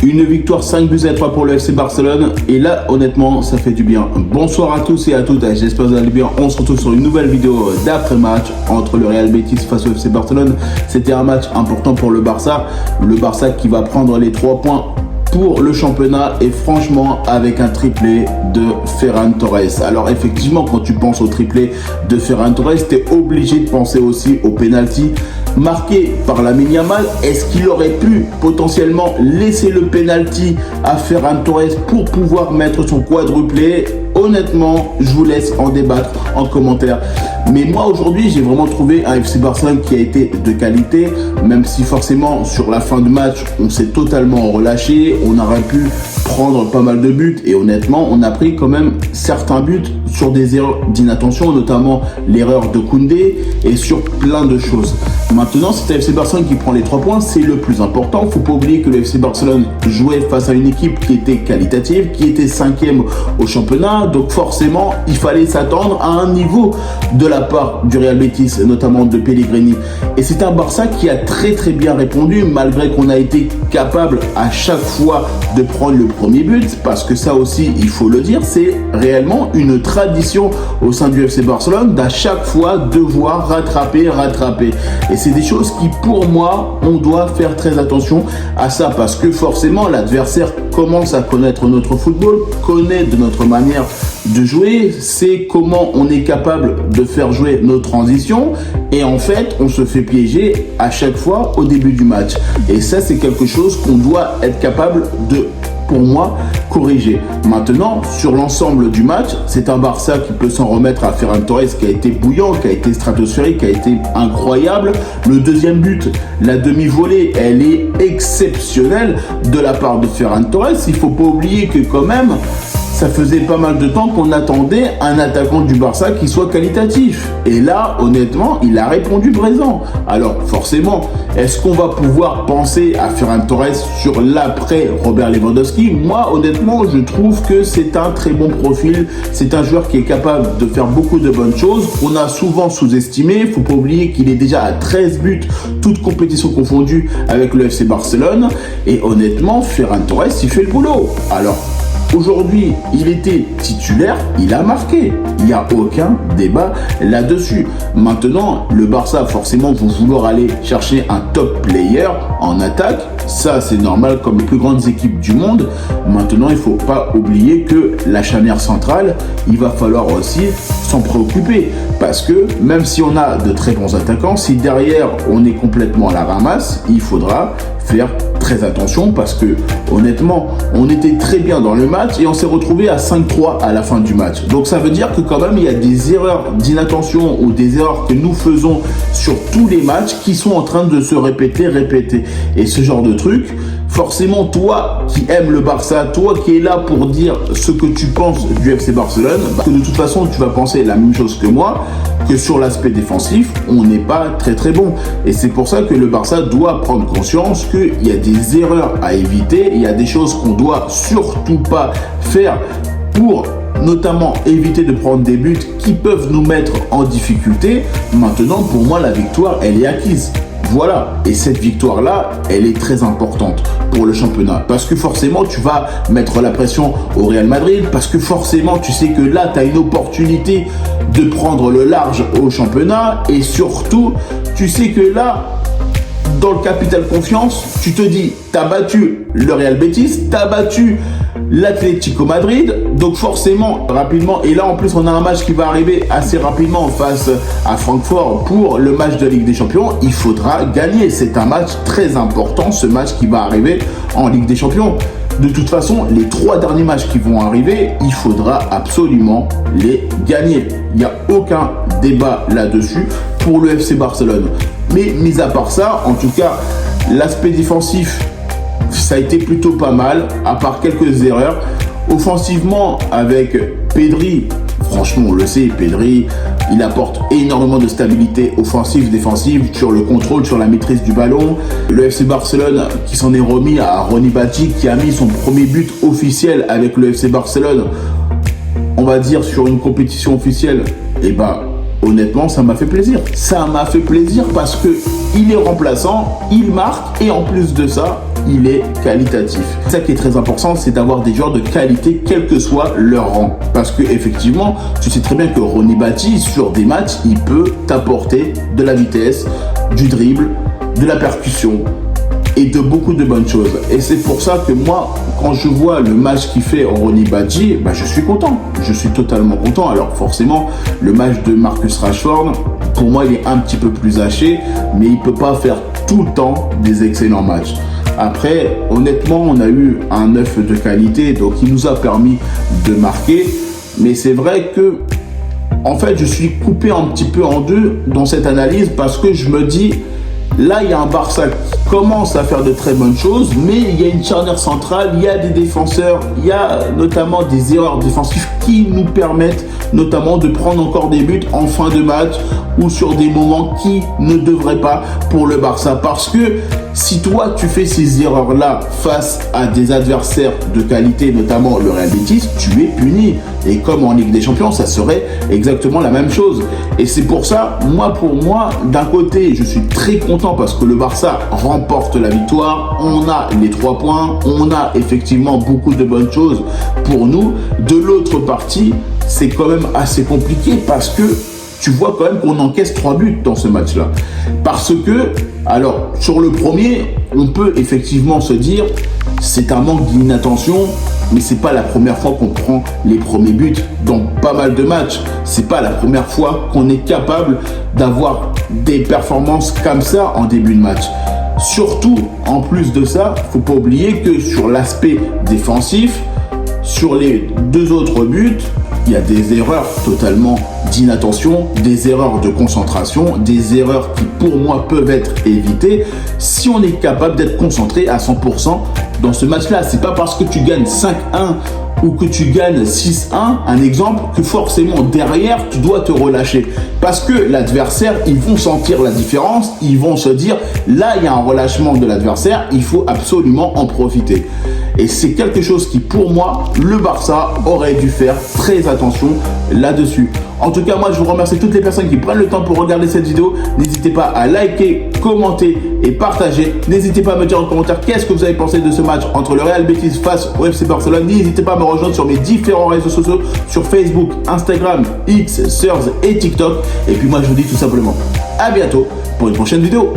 Une victoire 5-3 pour le FC Barcelone. Et là, honnêtement, ça fait du bien. Bonsoir à tous et à toutes. J'espère que vous allez bien. On se retrouve sur une nouvelle vidéo d'après-match entre le Real Betis face au FC Barcelone. C'était un match important pour le Barça. Le Barça qui va prendre les 3 points pour le championnat et franchement avec un triplé de Ferran Torres. Alors effectivement, quand tu penses au triplé de Ferran Torres, tu es obligé de penser aussi au penalty marqué par Lamine Yamal. Est-ce qu'il aurait pu potentiellement laisser le penalty à Ferran Torres pour pouvoir mettre son quadruplé? Honnêtement, je vous laisse en débattre en commentaire. Mais moi aujourd'hui, j'ai vraiment trouvé un FC Barcelone qui a été de qualité, même si forcément sur la fin de match, on s'est totalement relâché. On aurait pu prendre pas mal de buts et honnêtement, on a pris quand même certains buts sur des erreurs d'inattention, notamment l'erreur de Koundé et sur plein de choses. Maintenant, c'est le FC Barcelone qui prend les 3 points, c'est le plus important. Il ne faut pas oublier que le FC Barcelone jouait face à une équipe qui était qualitative, qui était 5e au championnat. Donc forcément, il fallait s'attendre à un niveau de la part du Real Betis, notamment de Pellegrini. Et c'est un Barça qui a très bien répondu, malgré qu'on a été capable à chaque fois de prendre le premier but, parce que ça aussi, il faut le dire, c'est réellement une tradition au sein du FC Barcelone d'à chaque fois devoir rattraper. Et c'est des choses qui, pour moi, on doit faire très attention à ça, parce que forcément, l'adversaire commence à connaître notre football, connaît de notre manière de jouer, sait comment on est capable de faire jouer nos transitions, et en fait, on se fait piéger à chaque fois au début du match. Et ça, c'est quelque chose qu'on doit être capable de, pour moi, corriger. Maintenant, sur l'ensemble du match, c'est un Barça qui peut s'en remettre à Ferran Torres qui a été bouillant, qui a été stratosphérique, qui a été incroyable. Le deuxième but, la demi-volée, elle est exceptionnelle de la part de Ferran Torres. Il ne faut pas oublier que quand même, ça faisait pas mal de temps qu'on attendait un attaquant du Barça qui soit qualitatif. Et là, honnêtement, il a répondu présent. Alors, forcément, est-ce qu'on va pouvoir penser à Ferran Torres sur l'après Robert Lewandowski? Moi, honnêtement, je trouve que c'est un très bon profil. C'est un joueur qui est capable de faire beaucoup de bonnes choses. On a souvent sous-estimé. Il ne faut pas oublier qu'il est déjà à 13 buts, toutes compétitions confondues avec le FC Barcelone. Et honnêtement, Ferran Torres, il fait le boulot. Alors, aujourd'hui, il était titulaire, il a marqué. Il n'y a aucun débat là-dessus. Maintenant, le Barça, forcément, va vouloir aller chercher un top player en attaque. Ça, c'est normal comme les plus grandes équipes du monde. Maintenant, il ne faut pas oublier que la charnière centrale, il va falloir aussi s'en préoccuper. Parce que même si on a de très bons attaquants, si derrière, on est complètement à la ramasse, il faudra faire très attention parce que honnêtement, on était très bien dans le match et on s'est retrouvé à 5-3 à la fin du match. Donc ça veut dire que quand même, il y a des erreurs d'inattention ou des erreurs que nous faisons sur tous les matchs qui sont en train de se répéter. Et ce genre de truc, forcément, toi qui aimes le Barça, toi qui es là pour dire ce que tu penses du FC Barcelone, que de toute façon, tu vas penser la même chose que moi, que sur l'aspect défensif, on n'est pas très bon. Et c'est pour ça que le Barça doit prendre conscience qu'il y a des erreurs à éviter, il y a des choses qu'on doit surtout pas faire pour notamment éviter de prendre des buts qui peuvent nous mettre en difficulté. Maintenant, pour moi, la victoire, elle est acquise. Voilà, et cette victoire-là, elle est très importante pour le championnat. Parce que forcément, tu vas mettre la pression au Real Madrid. Parce que forcément, tu sais que là, tu as une opportunité de prendre le large au championnat. Et surtout, tu sais que là, dans le capital confiance, tu te dis, tu as battu le Real Betis, tu as battu l'Atlético Madrid, donc forcément rapidement, et là en plus on a un match qui va arriver assez rapidement face à Francfort pour le match de Ligue des Champions, il faudra gagner. C'est un match très important, ce match qui va arriver en Ligue des Champions. De toute façon, les 3 derniers matchs qui vont arriver, il faudra absolument les gagner. Il n'y a aucun débat là-dessus pour le FC Barcelone. Mais mis à part ça, en tout cas, l'aspect défensif, ça a été plutôt pas mal, à part quelques erreurs. Offensivement, avec Pedri, franchement, on le sait, Pedri, il apporte énormément de stabilité offensive, défensive, sur le contrôle, sur la maîtrise du ballon. Le FC Barcelone qui s'en est remis à Ronny Batty, qui a mis son premier but officiel avec le FC Barcelone, on va dire sur une compétition officielle. Et ben, honnêtement, ça m'a fait plaisir. Ça m'a fait plaisir parce que il est remplaçant, il marque et en plus de ça, il est qualitatif. Ça qui est très important, c'est d'avoir des joueurs de qualité, quel que soit leur rang. Parce que effectivement, tu sais très bien que Ronny Batty, sur des matchs, il peut t'apporter de la vitesse, du dribble, de la percussion et de beaucoup de bonnes choses. Et c'est pour ça que moi, quand je vois le match qu'il fait Ronny Batty, je suis content. Je suis totalement content. Alors forcément, le match de Marcus Rashford, pour moi, il est un petit peu plus haché, mais il peut pas faire tout le temps des excellents matchs. Après, honnêtement, on a eu un 9 de qualité, donc il nous a permis de marquer. Mais c'est vrai que, en fait, je suis coupé un petit peu en deux dans cette analyse parce que je me dis, là, il y a un Barça qui commence à faire de très bonnes choses, mais il y a une charnière centrale, il y a des défenseurs, il y a notamment des erreurs défensives qui nous permettent notamment de prendre encore des buts en fin de match ou sur des moments qui ne devraient pas pour le Barça. Parce que si toi, tu fais ces erreurs-là face à des adversaires de qualité, notamment le Real Betis, tu es puni. Et comme en Ligue des Champions, ça serait exactement la même chose. Et c'est pour ça, pour moi, d'un côté, je suis très content parce que le Barça remporte la victoire. On a les 3 points. On a effectivement beaucoup de bonnes choses pour nous. De l'autre partie, c'est quand même assez compliqué parce que tu vois quand même qu'on encaisse 3 buts dans ce match-là. Parce que, alors, sur le premier, on peut effectivement se dire, c'est un manque d'inattention, mais c'est pas la première fois qu'on prend les premiers buts dans pas mal de matchs. C'est pas la première fois qu'on est capable d'avoir des performances comme ça en début de match. Surtout, en plus de ça, faut pas oublier que sur l'aspect défensif, sur les 2 autres buts, il y a des erreurs totalement d'inattention, des erreurs de concentration, des erreurs qui pour moi peuvent être évitées si on est capable d'être concentré à 100% dans ce match-là. C'est pas parce que tu gagnes 5-1 ou que tu gagnes 6-1, un exemple, que forcément derrière tu dois te relâcher. Parce que l'adversaire, ils vont sentir la différence, ils vont se dire là il y a un relâchement de l'adversaire, il faut absolument en profiter. Et c'est quelque chose qui, pour moi, le Barça aurait dû faire très attention là-dessus. En tout cas, moi, je vous remercie toutes les personnes qui prennent le temps pour regarder cette vidéo. N'hésitez pas à liker, commenter et partager. N'hésitez pas à me dire en commentaire qu'est-ce que vous avez pensé de ce match entre le Real Betis face au FC Barcelone. N'hésitez pas à me rejoindre sur mes différents réseaux sociaux, sur Facebook, Instagram, X, Threads et TikTok. Et puis moi, je vous dis tout simplement à bientôt pour une prochaine vidéo.